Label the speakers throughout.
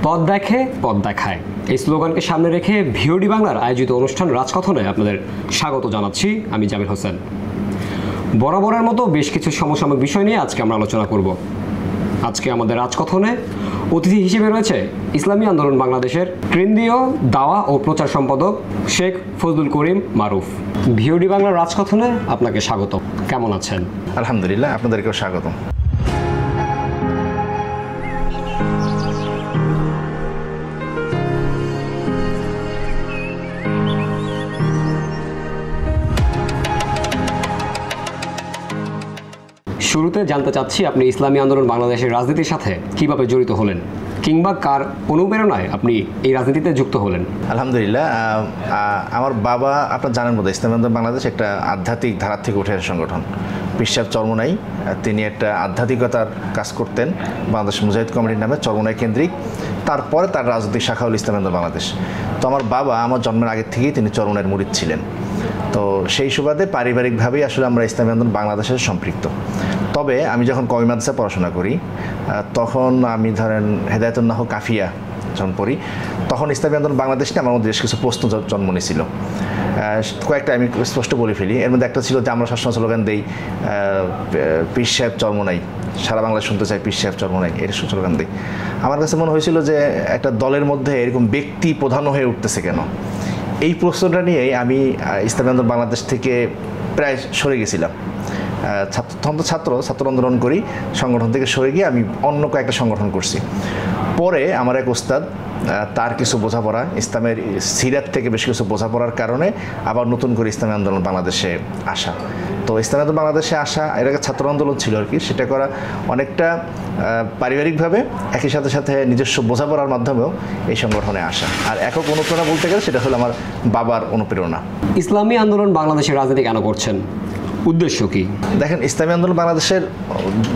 Speaker 1: পথ দেখে পথ দেখায়, এই স্লোগানকে সামনে রেখে ভিওডি বাংলার আয়োজিত অনুষ্ঠান রাজকথনে আপনাদের স্বাগত জানাচ্ছি। আমি জামিল হোসেন। বরাবরের মতো বেশ কিছু সমসাময়িক বিষয় নিয়ে আজকে আমরা আলোচনা করব। আজকে আমাদের রাজকথনে অতিথি হিসেবে রয়েছে ইসলামী আন্দোলন বাংলাদেশের কেন্দ্রীয় দাওয়া ও প্রচার সম্পাদক শেখ ফজলুল করিম মারুফ। ভিওডি বাংলার রাজকথনে আপনাকে স্বাগত। কেমন আছেন?
Speaker 2: আলহামদুলিল্লাহ, আপনাদেরকেও স্বাগত।
Speaker 1: শুরুতে জানতে চাচ্ছি, আপনি ইসলামী আন্দোলন বাংলাদেশের রাজনীতির সাথে কিভাবে জড়িত হলেন, কিংবা কার অনুপ্রেরণায় আপনি এই রাজনীতিতে যুক্ত হলেন?
Speaker 2: আলহামদুলিল্লাহ, আমার বাবা, আপনারা জানেন বোধহয়, ইসলামী আন্দোলন বাংলাদেশ একটা আধ্যাত্মিক ধারা থেকে উঠে আসা সংগঠন। পীর সাহেব চরমোনাই, তিনি একটা আধ্যাত্মিকতার কাজ করতেন বাংলাদেশ মুজাহিদ কমিটির নামে, চরমোনাই কেন্দ্রিক। তারপরে তার রাজনৈতিক শাখা হল ইসলামী আন্দোলন বাংলাদেশ। তো আমার বাবা আমার জন্মের আগে থেকেই তিনি চরমোনাইয়ের মুরিদ ছিলেন। তো সেই সুবাদে পারিবারিকভাবেই আসলে আমরা ইসলামী আন্দোলন বাংলাদেশের সম্পৃক্ত। তবে আমি যখন কওমি মাদ্রাসায় পড়াশোনা করি, তখন আমি ধরেন হেদায়েতুন্নাহ কাফিয়া যখন পড়ি, তখন ইসলামী আন্দোলন বাংলাদেশ নিয়ে আমার মধ্যে বেশ কিছু প্রশ্ন জন্ম নিয়েছিল। কয়েকটা আমি স্পষ্ট বলে ফেলি। এর মধ্যে একটা ছিল যে আমরা সবসময় স্লোগান দেই পীর সাহেব চরমোনাই, সারা বাংলায় শুনতে চাই পীর সাহেব চরমোনাই, এর স্লোগান দিই। আমার কাছে মনে হয়েছিল যে একটা দলের মধ্যে এরকম ব্যক্তি প্রধান হয়ে উঠতেছে কেন, এই প্রশ্নটা নিয়েই আমি ইসলামী আন্দোলন বাংলাদেশ থেকে প্রায় সরে গেছিলাম। তখন তো ছাত্র আন্দোলন করি, সংগঠন থেকে সরে গিয়ে আমি অন্য কয়েকটা সংগঠন করছি। পরে আমার এক ওস্তাদ, তার কিছু বোঝাপড়া, ইসলামের সিরাত থেকে বেশ কিছু বোঝাপড়ার কারণে আবার নতুন করে ইসলামী আন্দোলন বাংলাদেশে আসা। তো ইসলামী আন্দোলন বাংলাদেশে আসা, এর আগে ছাত্র আন্দোলন ছিল আর কি, সেটা করা অনেকটা পারিবারিকভাবে, একই সাথে সাথে নিজস্ব বোঝাপড়ার মাধ্যমেও এই সংগঠনে আসা। আর একক অনুপ্রেরণা বলতে গেলে সেটা হলো আমার বাবার অনুপ্রেরণা।
Speaker 1: ইসলামী আন্দোলন বাংলাদেশের রাজনীতি কেন করছেন, উদ্দেশ্য কি?
Speaker 2: দেখেন, ইসলামী আন্দোলন বাংলাদেশের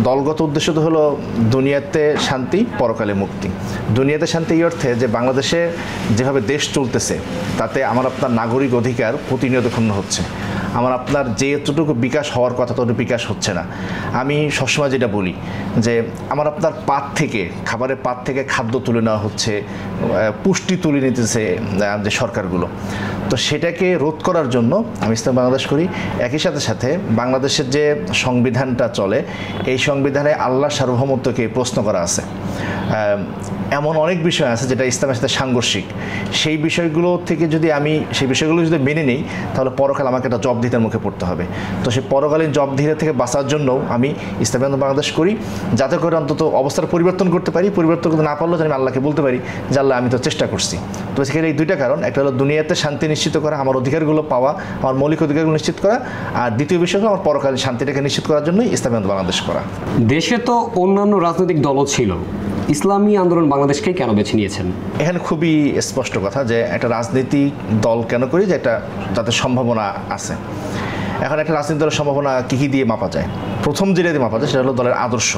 Speaker 2: দলগত উদ্দেশ্য তো হলো দুনিয়াতে শান্তি, পরকালে মুক্তি। দুনিয়াতে শান্তি এই অর্থে যে বাংলাদেশে যেভাবে দেশ চলতেছে তাতে আমার আপনার নাগরিক অধিকার প্রতিনিয়ত ক্ষুণ্ণ হচ্ছে। আমার আপনার যেটুকু বিকাশ হওয়ার কথা ততটুকু বিকাশ হচ্ছে না। আমি সবসময় যেটা বলি যে আমার আপনার পাত থেকে, খাবারের পাত থেকে খাদ্য তুলে নেওয়া হচ্ছে, পুষ্টি তুলে নিতেছে যে সরকারগুলো। তো সেটাকে রোধ করার জন্য আমি ইসলাম বাংলাদেশ করি। একই সাথে সাথে বাংলাদেশের যে সংবিধানটা চলে, এই সংবিধানে আল্লাহর সার্বভৌমত্বকে প্রশ্ন করা আছে। এমন অনেক বিষয় আছে যেটা ইসলামের সাথে সাংঘর্ষিক। সেই বিষয়গুলো থেকে যদি আমি সেই বিষয়গুলো যদি মেনে নিই, তাহলে পরকাল আমাকে একটা জবাবদিহিতার মুখে পড়তে হবে। তো সেই পরকালীন জবাবদিহিতা থেকে বাঁচার জন্য আমি ইসলামী আন্দোলন বাংলাদেশ করি, যাতে করে অন্তত অবস্থার পরিবর্তন করতে পারি। পরিবর্তন করতে না পারলেও আমি আল্লাহকে বলতে পারি যে আল্লাহ, আমি তো চেষ্টা করছি। তো সেখানে এই দুইটা কারণ, একটা হলো দুনিয়াতে শান্তি নিশ্চিত করা, আমার অধিকারগুলো পাওয়া, আমার মৌলিক অধিকারগুলো নিশ্চিত করা, আর দ্বিতীয় বিষয় হলো আমার পরকালীন শান্তিটাকে নিশ্চিত করার জন্যই ইসলামী আন্দোলন বাংলাদেশ করা।
Speaker 1: দেশে তো অন্যান্য রাজনৈতিক দলও ছিল, ইসলামী আন্দোলন বাংলাদেশকে কেন বেছে নিয়েছেন?
Speaker 2: এখানে খুবই স্পষ্ট কথা যে একটা রাজনৈতিক দল কেন করি, যে একটা তাদের সম্ভাবনা আছে। এখন একটা রাজনৈতিক দলের সম্ভাবনা কী কী দিয়ে মাপা যায়? প্রথম যেটা দিয়ে মাপা যায় সেটা হলো দলের আদর্শ,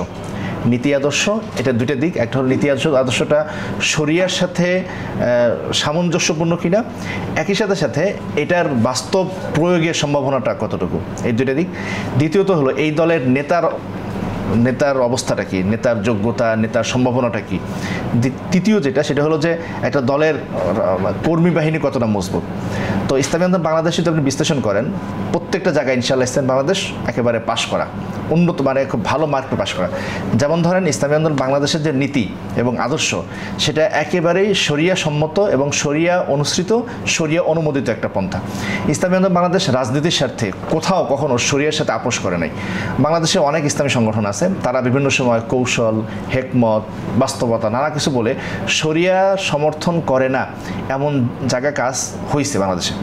Speaker 2: নীতি আদর্শ। এটা দুইটা দিক। একটা হলো নীতি আদর্শটা শরিয়ার সাথে সামঞ্জস্যপূর্ণ কিনা, একই সাথে সাথে এটার বাস্তব প্রয়োগের সম্ভাবনাটা কতটুকু, এই দুইটা দিক। দ্বিতীয়ত হলো এই দলের নেতার অবস্থাটা কি, নেতার যোগ্যতা, নেতার সম্ভাবনাটা কি। তৃতীয় যেটা, সেটা হলো যে একটা দলের কর্মী বাহিনী কতটা মজবুত। তো ইসলামী আন্দোলন বাংলাদেশ যদি আপনি বিশ্লেষণ করেন, প্রত্যেকটা জায়গায় ইনশাআল্লাহ ইসলাম বাংলাদেশ একেবারে পাশ করা, উন্নত মানে খুব ভালো মার্কে পাশ করা। যেমন ধরেন, ইসলামী আন্দোলন বাংলাদেশের যে নীতি এবং আদর্শ, সেটা একেবারেই শরিয়া সম্মত এবং শরিয়া অনুসৃত, শরিয়া অনুমোদিত একটা পন্থা। ইসলামী আন্দোলন বাংলাদেশ রাজনীতির স্বার্থে কোথাও কখনো শরিয়ার সাথে আপোষ করে নাই। বাংলাদেশে অনেক ইসলামী সংগঠন আছে, তারা বিভিন্ন সময় কৌশল, হেকমত, বাস্তবতা নানা কিছু বলে শরিয়া সমর্থন করে না এমন জায়গা কাজ হয়েছে বাংলাদেশে।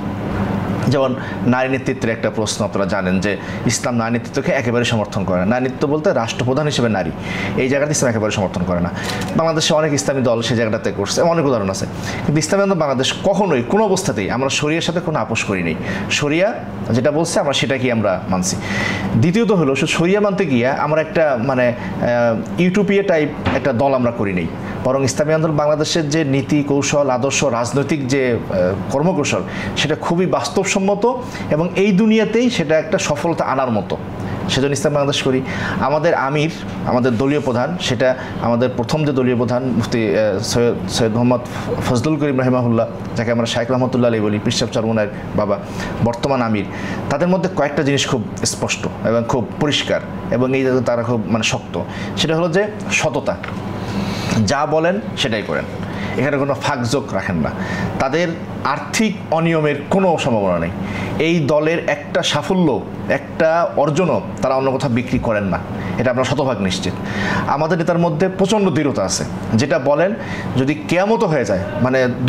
Speaker 2: যেমন নারী নেতৃত্বের একটা প্রশ্ন, আপনারা জানেন যে ইসলাম নারী নেতৃত্বকে একেবারে সমর্থন করে না। নারী নেতৃত্ব বলতে রাষ্ট্রপ্রধান হিসেবে নারী, এই জায়গাতে ইসলাম একেবারে সমর্থন করে না। বাংলাদেশে অনেক ইসলামী দল সেই জায়গাটাতে করছে, অনেক উদাহরণ আছে। কিন্তু ইসলামী আন্দোলন বাংলাদেশ কখনোই কোনো অবস্থাতেই আমরা শরিয়ার সাথে কোনো আপোষ করি নেই। শরিয়া যেটা বলছে আমরা সেটাকেই আমরা মানছি। দ্বিতীয়ত হলো, শরিয়া মানতে গিয়ে আমরা একটা মানে ইউটোপিয়া টাইপ একটা দল আমরা করি নেই, বরং ইসলামী আন্দোলন বাংলাদেশের যে নীতি, কৌশল, আদর্শ, রাজনৈতিক যে কর্মকৌশল, সেটা খুবই বাস্তবসম্মত এবং এই দুনিয়াতেই সেটা একটা সফলতা আনার মতো। সেজন্য ইসলামী বাংলাদেশ করি। আমাদের আমির, আমাদের দলীয় প্রধান, সেটা আমাদের প্রথম যে দলীয় প্রধান মুফতি সৈয়দ মোহাম্মদ ফজলুল করিম রাহিমাহুল্লাহ, যাকে আমরা শাইখ রহমতুল্লাহ আলী বলি, পিরসাহেব চরমোনাইর বাবা, বর্তমান আমির, তাদের মধ্যে কয়েকটা জিনিস খুব স্পষ্ট এবং খুব পরিষ্কার, এবং এই তারা খুব শক্ত। সেটা হলো যে সততা, যা বলেন সেটাই করেন, এখানে কোনো ফাঁকযোগ রাখেন না। তাদের আর্থিক অনিয়মের কোনো সম্ভাবনা নেই। এই দলের একটা সাফল্য, একটা অর্জনও তারা অন্য কোথাও বিক্রি করেন না, এটা আমরা শতভাগ নিশ্চিত। আমাদের নেতার মধ্যে প্রচণ্ড দৃঢ়তা আছে, যেটা বলেন যদি কেয়ামত হয়ে যায়,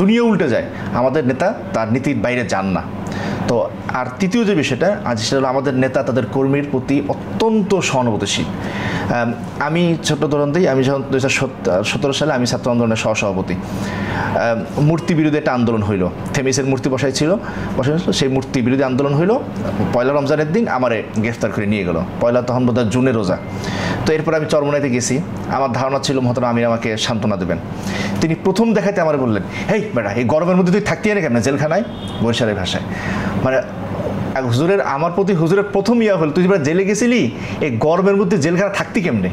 Speaker 2: দুনিয়া উল্টে যায়, আমাদের নেতা তার নীতির বাইরে যান না। তো আর তৃতীয় যে বিষয়টা আজ, সেটা হলো আমাদের নেতা তাদের কর্মীর প্রতি অত্যন্ত সহানুভূতিশীল। আমি ছোট্ট উদাহরণ দিই, আমি যখন 2017 সালে আমি ছাত্র আন্দোলনের সহসভাপতি, মূর্তি বিরোধী একটা আন্দোলন হইল, থেমিসের মূর্তি বসাইছিল, সেই মূর্তি বিরোধী আন্দোলন হইল। পয়লা রমজানের দিন আমারে গ্রেফতার করে নিয়ে গেল, পয়লা তখন বোধহয় জুনের রোজা। তো এরপর আমি চরমোনাইতে গেছি, আমার ধারণা ছিল মহতরম আমির আমাকে সান্ত্বনা দেবেন। তিনি প্রথম দেখাতে আমার বললেন, হেই বেটা, এই গরমের মধ্যে তুই থাকতে না কেমন জেলখানায়, বরিশালের ভাষায়। হুজুরের আমার প্রতি হুজুরের প্রথম ইয়া হল, তুই যেবার জেলে গেছিলি, এই গরমের মধ্যে জেলখানা থাকতি কেমনে।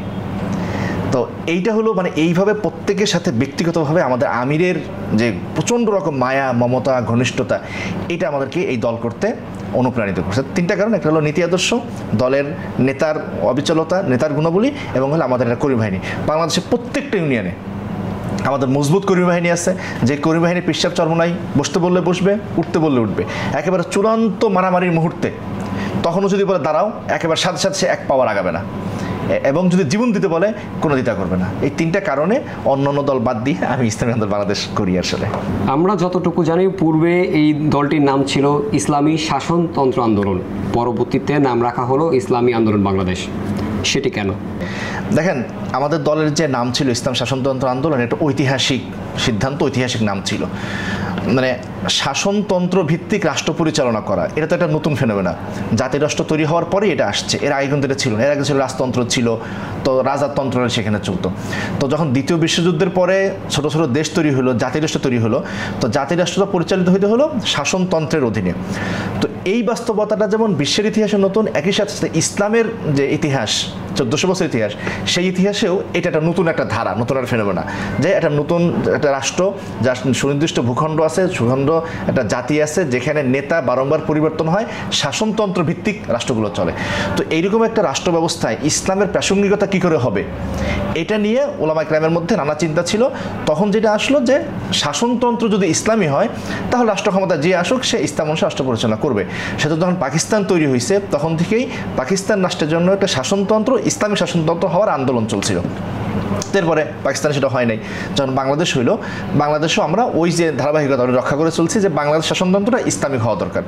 Speaker 2: তো এইটা হলো এইভাবে প্রত্যেকের সাথে ব্যক্তিগতভাবে আমাদের আমিরের যে প্রচণ্ড রকম মায়া, মমতা, ঘনিষ্ঠতা, এটা আমাদেরকে এই দল করতে অনুপ্রাণিত করছে। তিনটা কারণ, একটা হলো নীতি আদর্শ, দলের নেতার অবিচলতা, নেতার গুণাবলী, এবং হলো আমাদের একটা কর্মী বাহিনী। বাংলাদেশের প্রত্যেকটা ইউনিয়নে আমাদের মজবুত কর্মী বাহিনী আছে, যে কর্মী বাহিনী পিরসাহেব চরমোনাই বসতে বললে বসবে, উঠতে বললে উঠবে। একেবারে চূড়ান্ত মারামারির মুহূর্তে তখনও যদি বলে দাঁড়াও, একেবারে সাথে সাথে সে এক পাওয়ার আগাবে না, এবং যদি জীবন দিতে বলে কোনো দ্বিধা করবে না। এই তিনটা কারণে অন্যান্য দল বাদ দিয়ে আমি ইসলামী আন্দোলন বাংলাদেশ করি। আসলে
Speaker 1: আমরা যতটুকু জানি, পূর্বে এই দলটির নাম ছিল ইসলামী শাসনতন্ত্র আন্দোলন, পরবর্তীতে নাম রাখা হলো ইসলামী আন্দোলন বাংলাদেশ, সেটি কেন?
Speaker 2: দেখেন, আমাদের দলের যে নাম ছিল ইসলাম শাসনতন্ত্র আন্দোলন, এটা ঐতিহাসিক সিদ্ধান্ত, ঐতিহাসিক নাম ছিল। শাসনতন্ত্র ভিত্তিক রাষ্ট্র পরিচালনা করা, এটা তো একটা নতুন ফেনোমেনা। জাতি রাষ্ট্র তৈরি হওয়ার পরে এটা আসছে, এর আগে কিন্তু এটা ছিল না। এর আগে ছিল রাজতন্ত্র ছিল, তো রাজাতন্ত্র সেখানে চলতো। তো যখন দ্বিতীয় বিশ্বযুদ্ধের পরে ছোট ছোট দেশ তৈরি হলো, জাতি রাষ্ট্র তৈরি হলো, তো জাতি রাষ্ট্রটা পরিচালিত হইতে হলো শাসনতন্ত্রের অধীনে। তো এই বাস্তবতাটা যেমন বিশ্বের ইতিহাসে নতুন, একই সাথে ইসলামের যে ইতিহাস, 1400 বছর ইতিহাস, সেই ইতিহাসেও এটা একটা নতুন একটা ধারা, নতুন একটা ফেনোমেনা, যে একটা নতুন একটা রাষ্ট্র, যার সুনির্দিষ্ট ভূখণ্ড আছে, সুখণ্ড একটা জাতি আছে, যেখানে নেতা বারংবার পরিবর্তন হয়, শাসনতন্ত্র ভিত্তিক রাষ্ট্রগুলো চলে। তো এইরকম একটা রাষ্ট্র ব্যবস্থায় ইসলামের প্রাসঙ্গিকতা কী করে হবে, এটা নিয়ে ওলামা ইকরামের মধ্যে নানা চিন্তা ছিল। তখন যেটা আসলো যে শাসনতন্ত্র যদি ইসলামী হয়, তাহলে রাষ্ট্র ক্ষমতা যে আসুক সে ইসলাম অনুসারে রাষ্ট্র পরিচালনা করবে। সেটা যখন পাকিস্তান তৈরি হয়েছে, তখন থেকেই পাকিস্তান রাষ্ট্রের জন্য একটা শাসনতন্ত্র, ইসলামী শাসনতন্ত্র হওয়ার আন্দোলন চলছিল। এরপরে পাকিস্তানে সেটা হয় নাই। যখন বাংলাদেশ হইল, বাংলাদেশও আমরা ওই যে ধারাবাহিকতা রক্ষা করে চলছি, যে বাংলাদেশ শাসনতন্ত্রটা ইসলামিক হওয়া দরকার।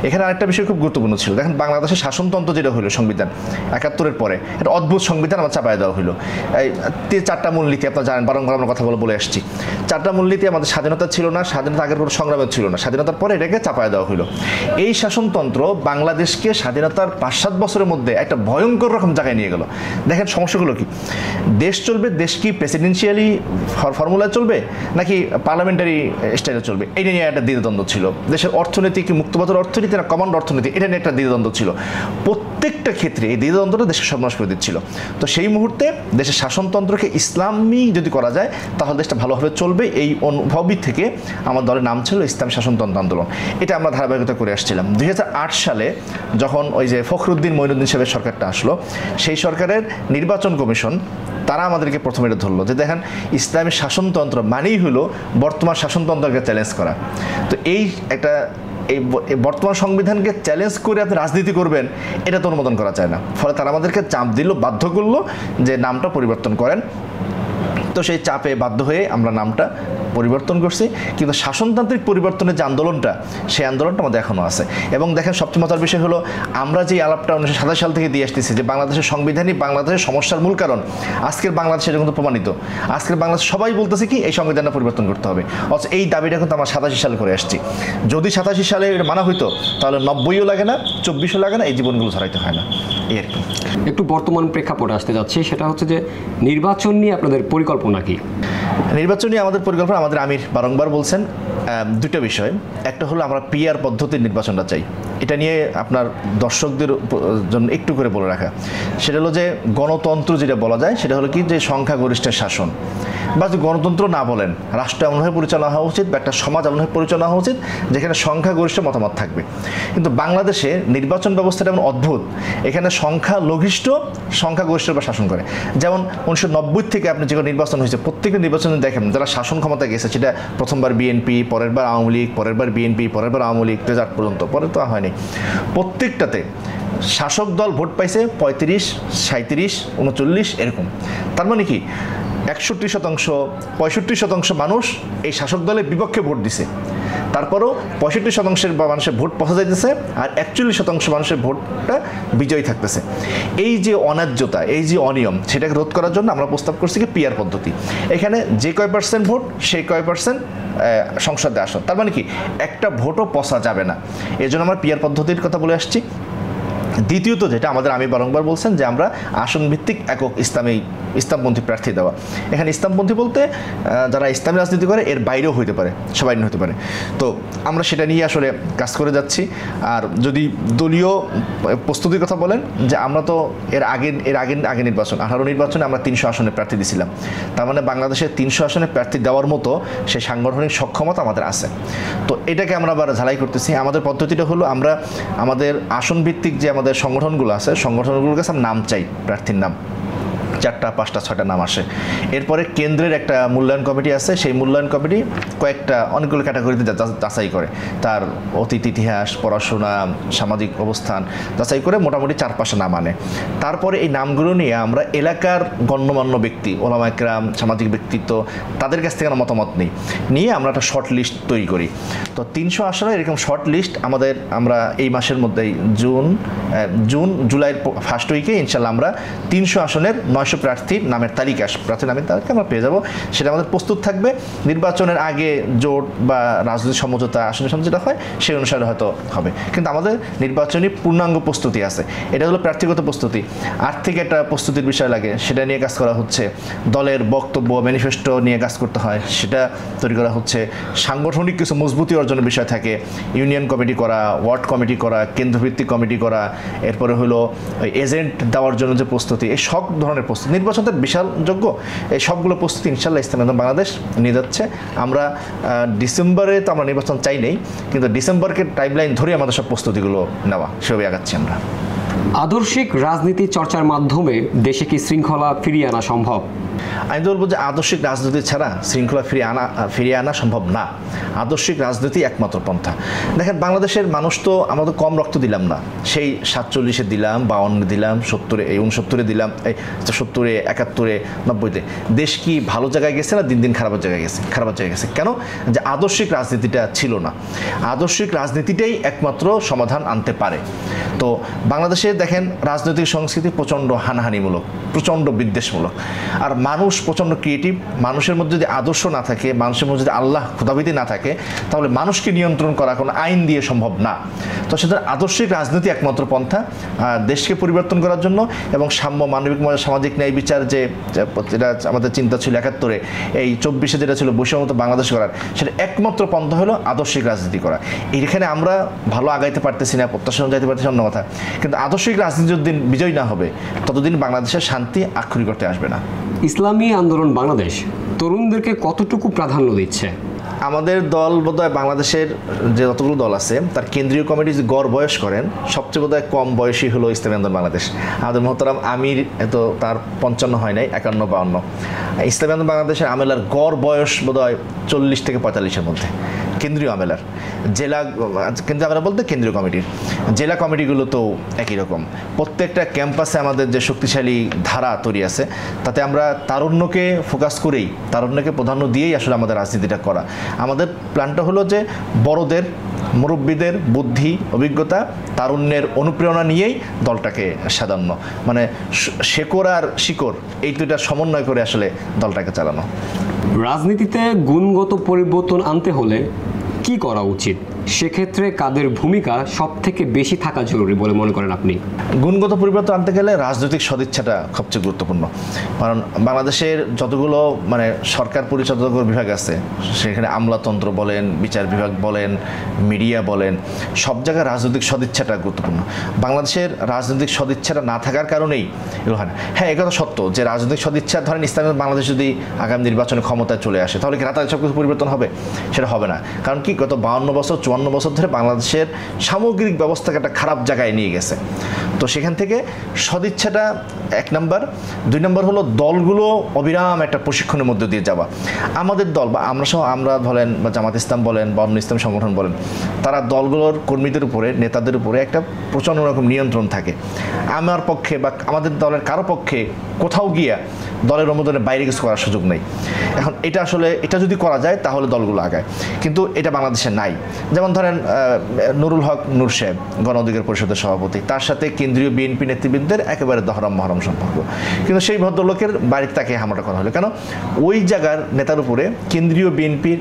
Speaker 2: এখানে আরেকটা বিষয় খুব গুরুত্বপূর্ণ ছিল। দেখেন, বাংলাদেশের শাসনতন্ত্র যেটা হইলো, সংবিধান 71-এর পরে একটা অদ্ভুত সংবিধান আমার চাপায় দেওয়া হইলো। এই 4টা মূলনীতি আপনারা জানেন, বারংবার আমরা কথা বলে আসছি। 4টা মূলনীতি, আমাদের স্বাধীনতা ছিল না, স্বাধীনতা আগের কোনো সংগ্রামের ছিল না, স্বাধীনতার পরে এটাকে চাপায় দেওয়া হইলো। এই শাসনতন্ত্র বাংলাদেশকে স্বাধীনতার 5-7 বছরের মধ্যে একটা ভয়ঙ্কর রকম জায়গায় নিয়ে গেল। দেখেন সমস্যাগুলো কি, দেশ চলবে, দেশ কি প্রেসিডেন্সিয়ালি ফর্মুলায় চলবে নাকি পার্লামেন্টারি স্টাইলে চলবে, এটা নিয়ে একটা দ্বিধাদ্বন্দ্ব ছিল। দেশের অর্থনীতি কি মুক্তবাজার অর্থনীতি না কমান্ড অর্থনীতি, এটা নিয়ে একটা দ্বিধাদ্বন্দ্ব ছিল। প্রত্যেকটা ক্ষেত্রে এই দ্বিধাদ্বন্দ্বটা দেশকে সর্বনাশ করে দিচ্ছিল। তো সেই মুহূর্তে দেশের শাসনতন্ত্রকে ইসলামী যদি করা যায়, তাহলে দেশটা ভালোভাবে চলবে। এই অনুভবই থেকে আমার দলের নাম ছিল ইসলামী শাসনতন্ত্র আন্দোলন। এটা আমরা ধারাবাহিকতা করে আসছিলাম। 2008 সালে যখন ওই যে ফখরুদ্দিন মঈনুদ্দিন সাহেবের সরকারটা আসলো, সেই সরকারের নির্বাচন কমিশন তারা আমাদেরকে প্রথমে এটা ধরলো যে দেখেন, ইসলামী শাসনতন্ত্র মানেই হলো বর্তমান শাসনতন্ত্রকে চ্যালেঞ্জ করা। তো এই একটা এই বর্তমান সংবিধানকে চ্যালেঞ্জ করে আপনি রাজনীতি করবেন, এটা তো অনুমোদন করা যায় না। ফলে তারা আমাদেরকে চাপ দিল, বাধ্য করলো যে নামটা পরিবর্তন করেন। তো সেই চাপে বাধ্য হয়ে আমরা নামটা পরিবর্তন করছি, কিন্তু শাসনতান্ত্রিক পরিবর্তনের যে আন্দোলনটা, সেই আন্দোলনটা আমাদের এখনও আছে। এবং দেখেন, সবচেয়ে মজার বিষয় হলো, আমরা যে আলাপটা 1927 সাল থেকে দিয়ে আসতেছি যে বাংলাদেশের সংবিধানই বাংলাদেশের সমস্যার মূল কারণ, আজকের বাংলাদেশে এটা কিন্তু প্রমাণিত। আজকের বাংলাদেশ সবাই বলতেছে কি এই সংবিধানটা পরিবর্তন করতে হবে, অথচ এই দাবিটা কিন্তু আমরা 87 সালে করে আসছি। যদি 87 সালে এটা মানা হইতো, তাহলে 90ও লাগে না, 24ও লাগে না, এই জীবনগুলো ধরাইতে হয় না। এই আর কি।
Speaker 1: একটু বর্তমান প্রেক্ষাপটে আসতে যাচ্ছি, সেটা হচ্ছে যে নির্বাচন নিয়ে আপনাদের পরিকল্পনা কি?
Speaker 2: নির্বাচনী আমাদের পরিকল্পনা, আমাদের আমির বারংবার বলছেন দুটো বিষয়। একটা হলো আমরা পিআর পদ্ধতির নির্বাচনটা চাই, এটা নিয়ে আপনার দর্শকদের জন্য একটু করে বলে রাখা। সেটা হলো যে গণতন্ত্র যেটা বলা যায় সেটা হলো কি যে সংখ্যাগরিষ্ঠের শাসন, বা যদি গণতন্ত্র না বলেন রাষ্ট্র এমনভাবে পরিচালনা হওয়া উচিত বা একটা সমাজ এমনভাবে পরিচালনা হওয়া উচিত যেখানে সংখ্যাগরিষ্ঠ মতামত থাকবে। কিন্তু বাংলাদেশে নির্বাচন ব্যবস্থাটা এমন অদ্ভুত, এখানে সংখ্যালঘিষ্ঠ সংখ্যাগরিষ্ঠ বা শাসন করে। যেমন 1990 থেকে আপনি যেগুলো নির্বাচন হয়েছে প্রত্যেকটা নির্বাচনে দেখেন যারা শাসন ক্ষমতা গেছে, সেটা প্রথমবার বিএনপি, পরের বার আওয়ামী লীগ, পরের বার বিএনপি, পরের বার আওয়ামী লীগ, রেজাল্ট পর্যন্ত পরে তো হয়নি। প্রত্যেকটাতে শাসক দল ভোট পাইছে 35, 37, 39 এরকম। তার মানে কি 61%, 65% মানুষ এই শাসক দলের বিপক্ষে ভোট দিছে। তারপরও 65% মানুষের ভোট পৌঁছা যাইতেছে, আর 41% মানুষের ভোটটা বিজয়ী থাকতেছে। এই যে অন্যায্যতা, এই যে অনিয়ম, সেটাকে রোধ করার জন্য আমরা প্রস্তাব করছি কি পিআর পদ্ধতি। এখানে যে কয় % ভোট সেই কয় % সংসদে আসন। তার মানে কি একটা ভোটও পচা যাবে না, এই জন্য আমরা পিআর পদ্ধতির কথা বলে আসছি। দ্বিতীয়ত যেটা আমাদের আমি বারংবার বলছেন যে আমরা আসন ভিত্তিক একক ইসলামপন্থী প্রার্থী দেওয়া। এখানে ইসলামপন্থী বলতে যারা ইসলামী রাজনীতি করে এর বাইরেও হইতে পারে, সবাই হতে পারে। তো আমরা সেটা নিয়ে আসলে কাজ করে যাচ্ছি। আর যদি দলীয় প্রস্তুতির কথা বলেন, যে আমরা তো এর আগে নির্বাচন 18 নির্বাচনে আমরা 300 আসনে প্রার্থী দিয়েছিলাম। তার মানে বাংলাদেশের 300 আসনে প্রার্থী দেওয়ার মতো সেই সাংগঠনিক সক্ষমতা আমাদের আছে। তো এটাকে আমরা আবার ঝালাই করতেছি। আমাদের পদ্ধতিটা হলো আমরা আমাদের আসন ভিত্তিক যে আমাদের সংগঠনগুলো আছে, সংগঠনগুলোর কাছে নাম চাই, প্রার্থীর নাম 4টা, 5টা, 6টা নাম আসে। এরপরে কেন্দ্রের একটা মূল্যায়ন কমিটি আছে, সেই মূল্যায়ন কমিটি অনেকগুলো ক্যাটাগরিতে যাচাই করে, তার অতীত ইতিহাস, পড়াশোনা, সামাজিক অবস্থান যাচাই করে মোটামুটি 4-5টা নাম আনে। তারপরে এই নামগুলো নিয়ে আমরা এলাকার গণ্যমান্য ব্যক্তি, ওলামা একরাম, সামাজিক ব্যক্তিত্ব, তাদের কাছ থেকে মতামত নিয়ে আমরা একটা শর্ট লিস্ট তৈরি করি। তো 300 আসনে এরকম শর্ট লিস্ট আমরা এই মাসের মধ্যেই জুলাইয়ের ফার্স্ট উইকে ইনশাল্লাহ আমরা 300 আসনের 900 প্রার্থীর নামের তালিকা আমরা পেয়ে যাব। সেটা আমাদের প্রস্তুত থাকবে। নির্বাচনের আগে জোট বা রাজনৈতিক সমঝোতা, আসনের যেটা হয় সেই অনুসারে হয়তো হবে, কিন্তু আমাদের নির্বাচনী পূর্ণাঙ্গ প্রস্তুতি আছে। এটা হলো প্রার্থীগত প্রস্তুতি। আর্থিক একটা প্রস্তুতির বিষয় লাগে, সেটা নিয়ে কাজ করা হচ্ছে। দলের বক্তব্য, ম্যানিফেস্টো নিয়ে কাজ করতে হয়, সেটা তৈরি করা হচ্ছে। সাংগঠনিক কিছু মজবুতি অর্জনের বিষয় থাকে, ইউনিয়ন কমিটি করা, ওয়ার্ড কমিটি করা, কেন্দ্রভিত্তিক কমিটি করা, এরপরে হলো এজেন্ট দেওয়ার জন্য যে প্রস্তুতি, এই সব ধরনের প্রস্তুতি। নির্বাচন তো বিশাল যোগ্য, এই সবগুলো প্রস্তুতি ইনশাল্লাহ ইসলামী আন্দোলন বাংলাদেশ নিয়ে যাচ্ছে। আমরা ডিসেম্বরে তো আমরা নির্বাচন চাই নেই, কিন্তু ডিসেম্বরকে টাইমলাইন ধরে আমাদের সব প্রস্তুতিগুলো নেওয়া, সেভাবে আগাচ্ছি আমরা।
Speaker 1: আদর্শিক রাজনীতি চর্চার মাধ্যমে দেশে কি শৃঙ্খলা ফিরিয়ে আনা সম্ভব?
Speaker 2: আমি তো বলবো যে আদর্শিক রাজনীতি ছাড়া শৃঙ্খলা ফিরিয়ে আনা সম্ভব না। আদর্শিক রাজনীতি একমাত্র পন্থা। দেখেন, বাংলাদেশের মানুষ তো আমরা তো কম রক্ত দিলাম না, সেই 47-এ দিলাম, 52-এ দিলাম, 70-এ, 69-এ দিলাম, 70-এ, 71-এ, 90-তে। দেশ কি ভালো জায়গায় গেছে না দিন দিন খারাপ জায়গায় গেছে? কেন? যে আদর্শিক রাজনীতিটা ছিল না। আদর্শিক রাজনীতিটাই একমাত্র সমাধান আনতে পারে। তো বাংলাদেশে দেখেন রাজনৈতিক সংস্কৃতি প্রচণ্ড হানাহানিমূলক, প্রচণ্ড বিদ্বেষমূলক। আর মানুষ প্রচণ্ড ক্রিয়েটিভ। মানুষের মধ্যে যদি আদর্শ না থাকে, মানুষের মধ্যে যদি আল্লাহ খুদাবিদি না থাকে, তাহলে মানুষকে নিয়ন্ত্রণ করা কোনো আইন দিয়ে সম্ভব না। তো সুতরাং আদর্শিক রাজনীতি একমাত্র পন্থা দেশকে পরিবর্তন করার জন্য, এবং সাম্য, মানবিক মর্যাদা, সামাজিক ন্যায় বিচার, যেটা আমাদের চিন্তা ছিল 71-এ, এই 24-এ যেটা ছিল বৈষম্যমুক্ত বাংলাদেশ করার, সেটা একমাত্র পন্থা হলো আদর্শিক রাজনীতি করা। এখানে আমরা ভালো আগাইতে পারতেছি না, প্রত্যাশা যাইতে পারতেছি, অন্য কথা। কিন্তু আদর্শিক রাজনীতি যতদিন বিজয় না হবে, ততদিন বাংলাদেশের শান্তি আক্ষরিক করতে আসবে না।
Speaker 1: ইসলামী আন্দোলন বাংলাদেশ তরুণদেরকে কতটুকু প্রাধান্য দিচ্ছে?
Speaker 2: আমাদের দল বোধহয় বাংলাদেশের যে যতগুলো দল আছে তার কেন্দ্রীয় কমিটি যদি গড় বয়স করেন, সবচেয়ে বোধহয় কম বয়সী হলো ইসলামী আন্দোলন বাংলাদেশ। আমাদের মোহতারাম আমির তো তার 55 হয় নাই, 51-52। ইসলামী আন্দোলন বাংলাদেশের আমেলার গড় বয়স বোধহয় 40 থেকে 45-এর মধ্যে। কেন্দ্রীয় আমেলার, কেন্দ্রীয় আমেলা বলতে কেন্দ্রীয় কমিটির, জেলা কমিটিগুলো তো একই রকম। প্রত্যেকটা ক্যাম্পাসে আমাদের যে শক্তিশালী ধারা তৈরি আছে, তাতে আমরা তারুণ্যকে ফোকাস করেই, তারুণ্যকে প্রাধান্য দিয়েই আসলে আমাদের রাজনীতিটা করা। আমাদের প্ল্যানটা হলো যে বড়দের, মুরব্বীদের বুদ্ধি, অভিজ্ঞতা, তারুণ্যের অনুপ্রেরণা নিয়েই দলটাকে সাজানো, মানে শেকড় আর শিকড় এই দুইটা সমন্বয় করে আসলে দলটাকে চালানো।
Speaker 1: রাজনীতিতে গুণগত পরিবর্তন আনতে হলে কি করা উচিত? সেক্ষেত্রে কাদের ভূমিকা সব থেকে বেশি থাকা জরুরি বলে মনে করেন আপনি?
Speaker 2: গুণগত পরিবর্তন আনতে গেলে রাজনৈতিক সদিচ্ছাটা সবচেয়ে গুরুত্বপূর্ণ। কারণ বাংলাদেশের যতগুলো সরকার পরিচালিত বিভাগ আছে, সেখানে আমলাতন্ত্র বলেন, বিচার বিভাগ বলেন, মিডিয়া বলেন, সব জায়গায় রাজনৈতিক সদিচ্ছাটা গুরুত্বপূর্ণ। বাংলাদেশের রাজনৈতিক সদিচ্ছাটা না থাকার কারণেই এগুলো হয় না। হ্যাঁ, একথা সত্য যে রাজনৈতিক সদিচ্ছা, ধরেন ইসলামী বাংলাদেশ যদি আগামী নির্বাচনে ক্ষমতায় চলে আসে, তাহলে কি রাতারাতি সব কিছু পরিবর্তন হবে? সেটা হবে না। কারণ কি, গত 52 বছর 54 বছর ধরে বাংলাদেশের সামগ্রিক ব্যবস্থাকে একটা খারাপ জায়গায় নিয়ে গেছে। তো সেখান থেকে সদিচ্ছাটা 1 নম্বর। 2 নম্বর হলো দলগুলো অবিরাম একটা প্রশিক্ষণের মধ্যে দিয়ে যাওয়া। আমাদের দল বা আমরা বলেন বা জামাত ইসলাম বলেন বা অন্য ইসলাম সংগঠন বলেন, তারা দলগুলোর কর্মীদের উপরে, নেতাদের উপরে একটা প্রচণ্ড রকম নিয়ন্ত্রণ থাকে। আমার পক্ষে বা আমাদের দলের কারো পক্ষে কোথাও গিয়া দলের অনুমোদনের বাইরে কিছু করার সুযোগ নেই। এখন এটা যদি করা যায় তাহলে দলগুলো আগায়, কিন্তু এটা বাংলাদেশে নাই। যেমন ধরেন নুরুল হক নূর সাহেব, গণ অধিকার পরিষদের সভাপতি, তার সাথে কেন্দ্রীয় বিএনপি নেতৃবৃন্দের একেবারে দহরম মহরম সম্পর্ক, কিন্তু সেই ভদ্রলোকের বাড়িতে তাকে হামলা করা হলো কেন? ওই জায়গার নেতার উপরে কেন্দ্রীয় বিএনপির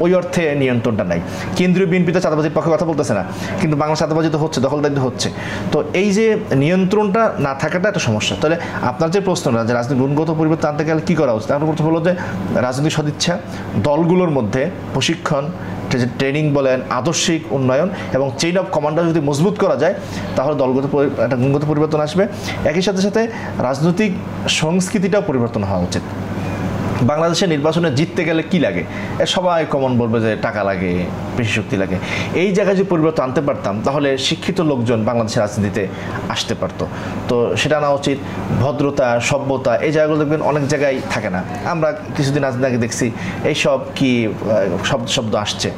Speaker 2: ওই অর্থে নিয়ন্ত্রণটা নাই। কেন্দ্রীয় বিএনপি তো চাঁদাবাজির পক্ষে কথা বলতেছে না, কিন্তু বাংলা চাঁদাবাজি তো হচ্ছে, দখলদারি হচ্ছে। তো এই যে নিয়ন্ত্রণটা না থাকাটা একটা সমস্যা। তাহলে আপনার যে প্রশ্নটা যে রাজনীতি গুণগত পরিবর্তন আনতে গেলে কী করা উচিত, তার প্রথম হলো যে রাজনৈতিক সদিচ্ছা, দলগুলোর মধ্যে প্রশিক্ষণ, ট্রেনিং বলেন, আদর্শিক উন্নয়ন এবং চেইন অফ কমান্ডার যদি মজবুত করা যায়, তাহলে একটা গুণগত পরিবর্তন আসবে। একই সাথে সাথে রাজনৈতিক সংস্কৃতিটাও পরিবর্তন হওয়া উচিত। বাংলাদেশের নির্বাচনে জিততে গেলে কি লাগে? সবাই কমন বলবে যে টাকা লাগে, পেশি শক্তি লাগে। এই জায়গায় যদি পরিবর্তন আনতে পারতাম, তাহলে শিক্ষিত লোকজন বাংলাদেশের রাজনীতিতে আসতে পারতো। তো সেটা না উচিত। ভদ্রতা, সভ্যতা, এই জায়গাগুলো দেখবেন অনেক জায়গায় থাকে না। আমরা কিছুদিন আগে দেখছি এইসব কি শব্দ আসছে।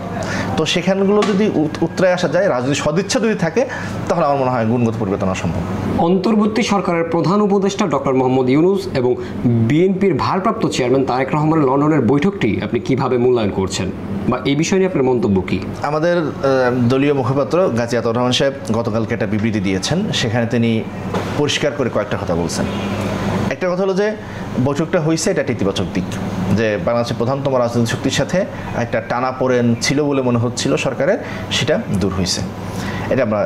Speaker 2: তো সেখানগুলো যদি উতরায় আসা যায়, রাজনৈতিক সদিচ্ছা যদি থাকে, তাহলে আমার মনে হয় গুণগত পরিবর্তন আনা সম্ভব।
Speaker 1: অন্তর্বর্তী সরকারের প্রধান উপদেষ্টা ডক্টর মোহাম্মদ ইউনূস এবং বিএনপির ভারপ্রাপ্ত চেয়ারম্যান তারেক রহমানের লন্ডনের বৈঠকটি আপনি কিভাবে মূল্যায়ন করছেন, বা এই বিষয় নিয়ে আপনার মন্তব্য কি?
Speaker 2: আমাদের দলীয় মুখপাত্র গাজী আতাউর রহমান সাহেব গতকালকে একটা বিবৃতি দিয়েছেন। সেখানে তিনি পরিষ্কার করে কয়েকটা কথা বলছেন। একটা কথা হলো যে বৈঠকটা হয়েছে, এটা একটা ইতিবাচক দিক, যে বাংলাদেশের প্রধানতম রাজনৈতিক শক্তির সাথে একটা টানাপোড়েন ছিল বলে মনে হচ্ছিল সরকারের, সেটা দূর হয়েছে। এটা আমরা,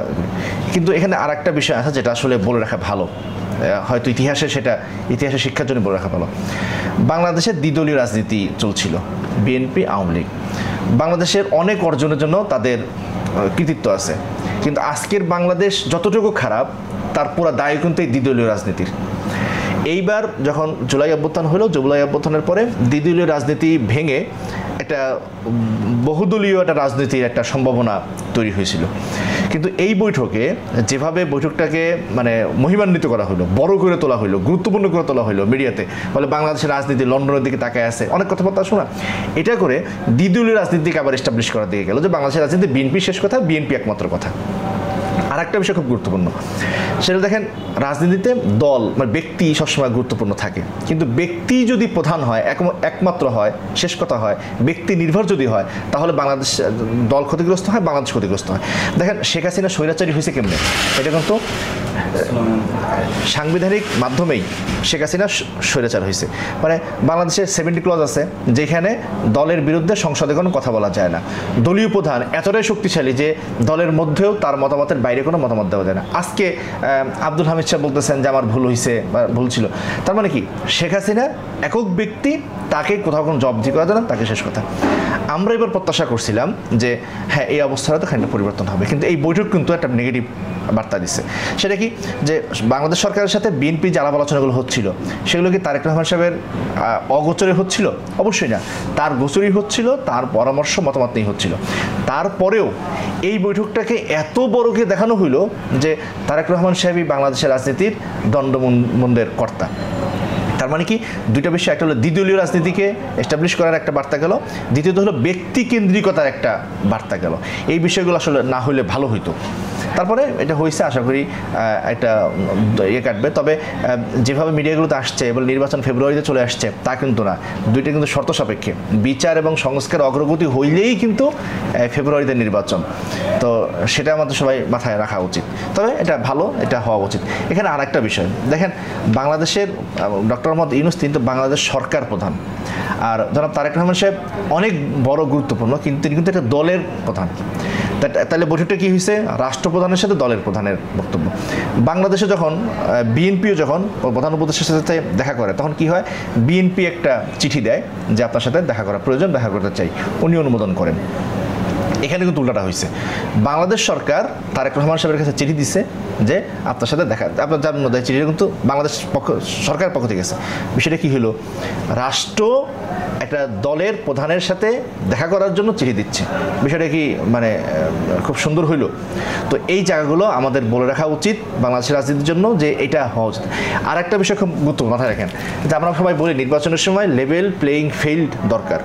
Speaker 2: কিন্তু এখানে আর একটা বিষয় আছে যেটা আসলে বলে রাখা ভালো, হয়তো ইতিহাসের শিক্ষার জন্য বলে রাখা ভালো। বাংলাদেশের দ্বিদলীয় রাজনীতি চলছিল, বিএনপি, আওয়ামী লীগ। বাংলাদেশের অনেক অর্জনের জন্য তাদের কৃতিত্ব আছে, কিন্তু আজকের বাংলাদেশ যতটুকু খারাপ, তার পুরো দায় কিন্তু এই দ্বিদলীয় রাজনীতির। এইবার যখন জুলাই অভ্যুত্থান হলো, জুলাই অভ্যুত্থানের পরে দ্বিদলীয় রাজনীতি ভেঙে একটা বহুদলীয় একটা রাজনীতির একটা সম্ভাবনা তৈরি হয়েছিল। কিন্তু এই বৈঠকে যেভাবে বৈঠকটাকে মহিমান্বিত করা হলো, বড় করে তোলা হলো, গুরুত্বপূর্ণ করে তোলা হলো মিডিয়াতে, ফলে বাংলাদেশের রাজনীতি লন্ডনের দিকে তাকায় আছে, অনেক কথাবার্তা শোনা, এটা করে দ্বিদলীয় রাজনীতিকে আবার এস্টাবলিশ করার দিকে গেল, যে বাংলাদেশের রাজনীতি বিএনপি শেষ কথা, বিএনপি একমাত্র কথা। আর একটা বিষয় খুব গুরুত্বপূর্ণ, সেটা দেখেন, রাজনীতিতে দল ব্যক্তি সবসময় গুরুত্বপূর্ণ থাকে, কিন্তু ব্যক্তি যদি প্রধান হয়, একমাত্র হয়, শেষ কথা হয়, ব্যক্তি নির্ভর যদি হয়, তাহলে বাংলাদেশ দল ক্ষতিগ্রস্ত হয়, বাংলাদেশ ক্ষতিগ্রস্ত হয়। দেখেন শেখ হাসিনা স্বৈরাচারী হয়েছে কেমনে? এটা কিন্তু সাংবিধানিক মাধ্যমেই শেখ হাসিনা স্বৈরাচার হয়েছে। বাংলাদেশের 70 ক্লজ আছে, যেখানে দলের বিরুদ্ধে সংসদে কোনো কথা বলা যায় না। দলীয় প্রধান এতটাই শক্তিশালী যে দলের মধ্যেও তার মতামতের বাইরে কোনো মতামত দেওয়া যায় না। আজকে আব্দুল হামিদ সাহেব বলতেছেন যে আমার ভুল হয়েছে বা ভুল ছিল, তার মানে কি? শেখ হাসিনা একক ব্যক্তি, তাকে কোথাও কোনো জবাবদিহি করা যায় না, তাকে শেষ কথা। আমরা এবার প্রত্যাশা করছিলাম যে হ্যাঁ, এই অবস্থাটা তো খানিকটা পরিবর্তন হবে, কিন্তু এই বৈঠক কিন্তু একটা নেগেটিভ বার্তা দিচ্ছে। সেটা কি, যে বাংলাদেশ সরকারের সাথে বিএনপি যে আলাপ আলোচনাগুলো হচ্ছিল, সেগুলো কি তারেক রহমান সাহেবের অগোচরে হচ্ছিল? অবশ্যই না, তার গোচরই হচ্ছিল, তার পরামর্শ মতামত নিয়ে হচ্ছিল। তারপরেও এই বৈঠকটাকে এত বড়কে দেখানো হইলো যে তারেক রহমান সাহেবই বাংলাদেশের রাজনীতির দণ্ডমুন্ডের কর্তা। তার মানে কি, দুইটা বিষয়, একটা হলো দ্বিদলীয় রাজনীতিকে এস্টাবলিশ করার একটা বার্তা গেল, দ্বিতীয়ত হলো ব্যক্তি কেন্দ্রিকতার একটা বার্তা গেল। এই বিষয়গুলো আসলে না হলে ভালো হইতো। তারপরে এটা হয়েছে, আশা করি একটা ইয়ে কাটবে। তবে যেভাবে মিডিয়াগুলোতে আসছে এবং নির্বাচন ফেব্রুয়ারিতে চলে আসছে তা কিন্তু না, দুইটা কিন্তু শর্ত সাপেক্ষে। বিচার এবং সংস্কার অগ্রগতি হইলেই কিন্তু ফেব্রুয়ারিতে নির্বাচন, তো সেটা আমাদের সবাই মাথায় রাখা উচিত। তবে এটা ভালো, এটা হওয়া উচিত। এখানে আর একটা বিষয় দেখেন, বাংলাদেশের ডক্টর মোহাম্মদ ইউনূস কিন্তু বাংলাদেশ সরকার প্রধান, আর জনাব তারেক রহমান সাহেব অনেক বড় গুরুত্বপূর্ণ, কিন্তু তিনি কিন্তু একটা দলের প্রধান। তাহলে বৈঠকটা কি হয়েছে? রাষ্ট্রপ্রধানের সাথে দলের প্রধানের বক্তব্য। বাংলাদেশে যখন বিএনপিও যখন প্রধান উপদেষ্টার সাথে দেখা করে, তখন কি হয়? বিএনপি একটা চিঠি দেয় যে আপনার সাথে দেখা করা প্রয়োজন, দেখা করতে চাই, উনি অনুমোদন করেন। এখানে কিন্তু উল্টাটা হয়েছে, বাংলাদেশ সরকার তারেক রহমান সাহেবের কাছে চিঠি দিচ্ছে যে আপনার সাথে দেখা, আপনার জানেন না, চিঠিটা কিন্তু বাংলাদেশ সরকারের পক্ষ থেকে গেছে। বিষয়টা কি হলো? রাষ্ট্র একটা দলের প্রধানের সাথে দেখা করার জন্য চিঠি দিচ্ছে, বিষয়টা কি মানে খুব সুন্দর হইল? তো এই জায়গাগুলো আমাদের বলে রাখা উচিত বাংলাদেশের রাজনীতির জন্য, যে এটা হওয়া উচিত। আর একটা বিষয় খুব গুরুত্বপূর্ণ, মাথায় রাখেন, যে আমরা সবাই বলি নির্বাচনের সময় লেভেল প্লেয়িং ফিল্ড দরকার।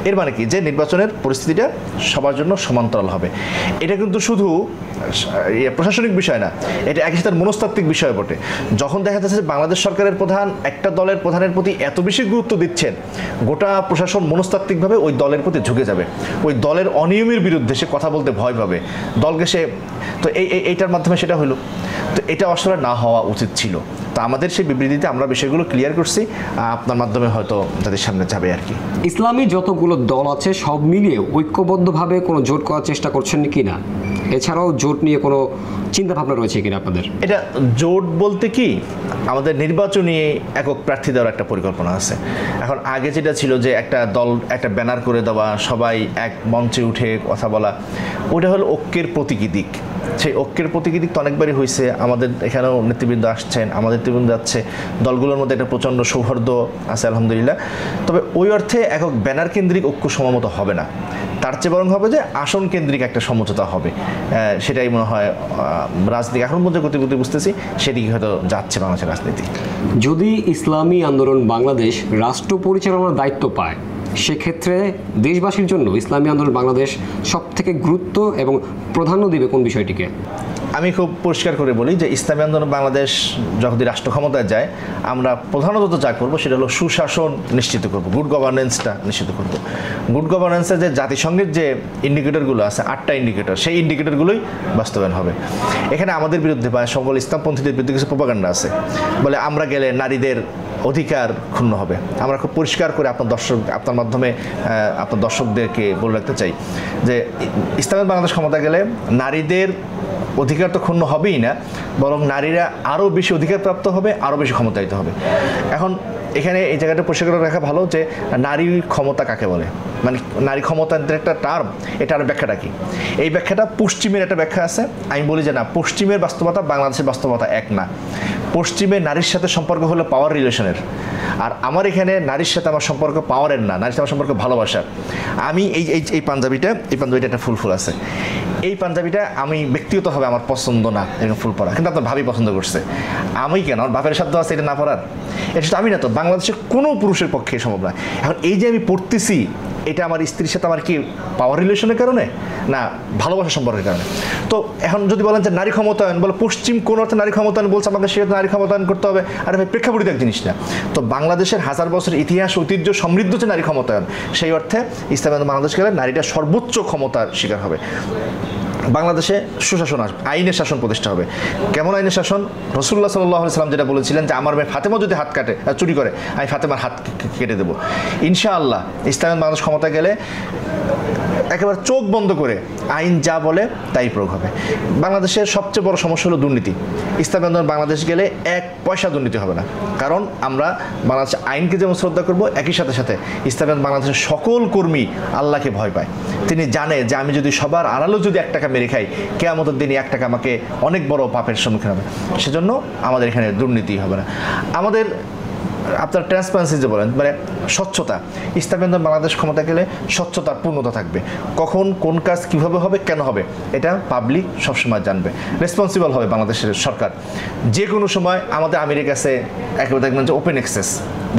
Speaker 2: এর মানে কি? যে নির্বাচনের পরিস্থিতিটা সবার জন্য সমান্তরাল হবে। এটা কিন্তু শুধু প্রশাসনিক বিষয় না, এটা একই সাথে মনস্তাত্ত্বিক বিষয় বটে। যখন দেখা যাচ্ছে যে বাংলাদেশ সরকারের প্রধান একটা দলের প্রধানের প্রতি এত বেশি গুরুত্ব দিচ্ছেন, গোটা প্রশাসন মনস্তাত্ত্বিকভাবে ওই দলের প্রতি ঝুঁকে যাবে, ওই দলের অনিয়মের বিরুদ্ধে সে কথা বলতে ভয় পাবে, দলকে সে, তো এইটার মাধ্যমে সেটা হলো। তো এটা আসলে না হওয়া উচিত ছিল। তো আমাদের সেই বিবৃতিতে আমরা বিষয়গুলো ক্লিয়ার করছি, আপনার মাধ্যমে হয়তো তাদের সামনে যাবে আর কি।
Speaker 1: ইসলামী যতগুলো দল আছে সব মিলিয়ে ঐক্যবদ্ধভাবে কোনো জোট করার চেষ্টা করছেন কি না? এছাড়াও জোট নিয়ে কোনো চিন্তা ভাবনা রয়েছে কিনা আপনাদের?
Speaker 2: এটা জোট বলতে কি, আমাদের নির্বাচনী একক প্রার্থী দেওয়ার একটা পরিকল্পনা আছে। এখন আগে যেটা ছিল যে একটা দল একটা ব্যানার করে দেওয়া, সবাই এক মঞ্চে উঠে কথা বলা, ওটা হলো ঐক্যের প্রতীকী দিক। সেই ঐক্যের প্রতীকী দিক তো অনেকবারই হয়েছে, আমাদের এখানেও নেতৃবৃন্দ আসছেন, আমাদের নেতৃবৃন্দ যাচ্ছে, দলগুলোর মধ্যে একটা প্রচণ্ড সৌহার্দ্য আছে আলহামদুলিল্লাহ। তবে ওই অর্থে একক ব্যানার কেন্দ্রিক ঐক্য সমমত হবে না, তার চেয়ে বরং হবে যে আসন কেন্দ্রিক একটা সমঝোতা হবে। সেটাই মনে হয় রাজনীতি এখন পর্যন্ত গতিবিধি বুঝতেছি, সেটি হয়তো যাচ্ছে বাংলাদেশের রাজনীতি।
Speaker 1: যদি ইসলামী আন্দোলন বাংলাদেশ রাষ্ট্র পরিচালনার দায়িত্ব পায়, সেক্ষেত্রে দেশবাসীর জন্য ইসলামী আন্দোলন বাংলাদেশ সব থেকে গুরুত্ব এবং প্রাধান্য দিবে কোন বিষয়টিকে?
Speaker 2: আমি খুব পরিষ্কার করে বলি যে ইসলামী আন্দোলন বাংলাদেশ যদি রাষ্ট্র ক্ষমতায় যায়, আমরা প্রধানত যা করবো সেটা হলো সুশাসন নিশ্চিত করব, গুড গভর্নেন্সটা নিশ্চিত করব। গুড গভর্নেন্সের যে জাতিসংঘের যে ইন্ডিকেটরগুলো আছে, 8টা ইন্ডিকেটর, সেই ইন্ডিকেটরগুলোই বাস্তবায়ন হবে। এখানে আমাদের বিরুদ্ধে বা সকল ইসলামপন্থীদের বিরুদ্ধে কিছু প্রোপাগান্ডা আছে, বলে আমরা গেলে নারীদের অধিকার ক্ষুণ্ণ হবে। আমরা খুব পরিষ্কার করে আপনার মাধ্যমে আপনার দর্শকদেরকে বলে রাখতে চাই যে ইসলামী বাংলাদেশ ক্ষমতা গেলে নারীদের অধিকার তো ক্ষুণ্ণ হবেই না, বরং নারীরা আরও বেশি অধিকারপ্রাপ্ত হবে, আরও বেশি ক্ষমতায়িত হবে। এখন এখানে এই জায়গাটা পরিষ্কার করে রাখা ভালো যে নারী ক্ষমতা কাকে বলে, মানে নারী ক্ষমতার একটা টার্ম, এটার ব্যাখ্যাটা কি? এই ব্যাখ্যাটা পশ্চিমের একটা ব্যাখ্যা আছে, আমি বলি যে না, পশ্চিমের বাস্তবতা বাংলাদেশের বাস্তবতা এক না। পশ্চিমে নারীর সাথে সম্পর্ক হলো পাওয়ার রিলেশনের, আর আমার এখানে নারীর সাথে আমার সম্পর্ক পাওয়ারের না, নারীর সাথে আমার সম্পর্ক ভালোবাসার। আমি এই পাঞ্জাবিটা একটা ফুল আছে, এই পাঞ্জাবিটা আমি ব্যক্তিগতভাবে আমার পছন্দ না এরকম ফুল পরা, কিন্তু আপনার ভাবি পছন্দ করছে, আমি কেন? আমার বাপের সাধ্য আছে এটা না পরার? এটা তো আমি না, তো বাংলাদেশের কোনো পুরুষের পক্ষে সম্ভব না। এখন এই যে আমি পড়তেছি, এটা আমার স্ত্রীর সাথে আমার কি পাওয়ার রিলেশনের কারণে না ভালোবাসা সম্পর্কের কারণে? তো এখন যদি বলেন যে নারী ক্ষমতায়ন, বলে পশ্চিম কোন অর্থে নারী ক্ষমতায়ন বলছে, আমাকে সে নারী ক্ষমতায়ন করতে হবে। আরে ভাই, প্রেক্ষাপটিত এক জিনিস না। তো বাংলাদেশের হাজার বছরের ইতিহাস ঐতিহ্য সমৃদ্ধ যে নারী ক্ষমতায়ন, সেই অর্থে ইসলামী বাংলাদেশ গেলে নারীটা সর্বোচ্চ ক্ষমতার শিকার হবে। বাংলাদেশে সুশাসন আসবে, আইনের শাসন প্রতিষ্ঠা হবে। কেমন আইনের শাসন? রাসূলুল্লাহ সাল্লাল্লাহু আলাইহি সাল্লাম যেটা বলেছিলেন যে আমার মেয়ে ফাতেমা যদি হাত কাটে, চুরি করে, আমি ফাতেমার হাত কেটে দেবো। ইনশাআল্লাহ ইসলামী বাংলাদেশ ক্ষমতা গেলে একেবারে চোখ বন্ধ করে আইন যা বলে তাই প্রয়োগ হবে। বাংলাদেশের সবচেয়ে বড় সমস্যা হলো দুর্নীতি। ইসলামী আন্দোলন বাংলাদেশ গেলে এক পয়সা দুর্নীতি হবে না, কারণ আমরা বাংলাদেশের আইনকে যেমন শ্রদ্ধা করবো, একই সাথে সাথে ইসলামী আন্দোলন বাংলাদেশের সকল কর্মী আল্লাহকে ভয় পায়। তিনি জানে যে আমি যদি সবার আড়ালেও যদি 1 টাকা মেরে খাই, কিয়ামতের দিনে 1 টাকা আমাকে অনেক বড় পাপের সম্মুখীন হবে। সেজন্য আমাদের এখানে দুর্নীতি হবে না। আমাদের আপনার ট্রান্সপারেন্সি যে বলেন, মানে স্বচ্ছতা, ইসলামী আন্দোলন বাংলাদেশ ক্ষমতা গেলে স্বচ্ছতার পূর্ণতা থাকবে। কখন কোন কাজ কিভাবে হবে, কেন হবে, এটা পাবলিক সবসময় জানবে। রেসপন্সিবল হবে বাংলাদেশের সরকার। যে কোনো সময় আমাদের আমিরের কাছে একেবারে দেখবেন যে ওপেন অ্যাক্সেস,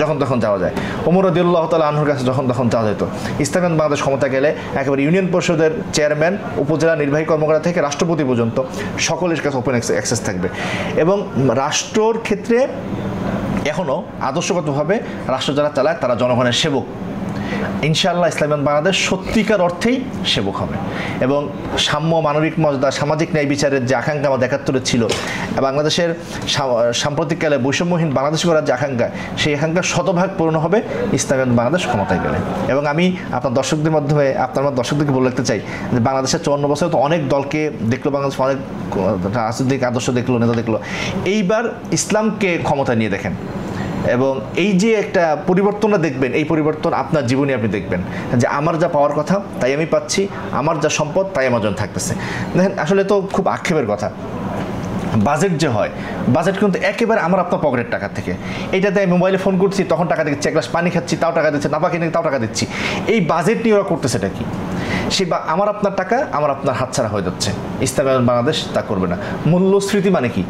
Speaker 2: যখন তখন যাওয়া যায়। ওমর রাদিয়াল্লাহু তাআলা আনহুর কাছে যখন তখন যাওয়া যেত। ইসলামী আন্দোলন বাংলাদেশ ক্ষমতা গেলে একেবারে ইউনিয়ন পরিষদের চেয়ারম্যান, উপজেলা নির্বাহী কর্মকর্তা থেকে রাষ্ট্রপতি পর্যন্ত সকলের কাছে ওপেন অ্যাক্সেস থাকবে। এবং রাষ্ট্রর ক্ষেত্রে এখনও আদর্শগতভাবে রাষ্ট্র যারা চালায় তারা জনগণের সেবক। ইনশাআল্লাহ ইসলামী আন্দোলন বাংলাদেশ সত্যিকার অর্থেই সেবক হবে। এবং সাম্য, মানবিক মর্যাদা, সামাজিক ন্যায় বিচারের যে আকাঙ্ক্ষা আমাদের 71-এ ছিল, বাংলাদেশের সাম্প্রতিককালে বৈষম্যহীন বাংলাদেশ করার যে আকাঙ্ক্ষা, সেই আকাঙ্ক্ষা শতভাগ পূর্ণ হবে ইসলামী আন্দোলন বাংলাদেশ ক্ষমতায় গেলে। এবং আমি আপনার দর্শকদের মাধ্যমে আপনার দর্শকদেরকে বলে রাখতে চাই যে বাংলাদেশের 54 বছরে তো অনেক দলকে দেখলো, বাংলাদেশ অনেক রাজনৈতিক আদর্শ দেখলো, নেতা দেখলো। এইবার ইসলামকে ক্ষমতায় নিয়ে দেখেন, এবং এই যে একটা পরিবর্তনটা দেখবেন, এই পরিবর্তন আপনার জীবনে আপনি দেখবেন যে আমার যা পাওয়ার কথা তাই আমি পাচ্ছি, আমার যা সম্পদ তাই আমার জন্য থাকতেছে। দেখেন, আসলে তো খুব আক্ষেপের কথা, বাজেট যে হয়, বাজেট কিন্তু একেবারে আমার আপনার পকেটের টাকা থেকে। এইটাতে আমি মোবাইলে ফোন করছি, তখন টাকা দিচ্ছি, এক গ্লাস পানি খাচ্ছি তাও টাকা দিচ্ছে, নাপা কিনে তাও টাকা দিচ্ছি। এই বাজেট নিয়ে ওরা করতেছে এটা কি? সে আমার আপনার টাকা আমার আপনার হাতছাড়া হয়ে যাচ্ছে। ইসলামী আন্দোলন বাংলাদেশ তা করবে না। মূল্যস্ফীতি মানে কি?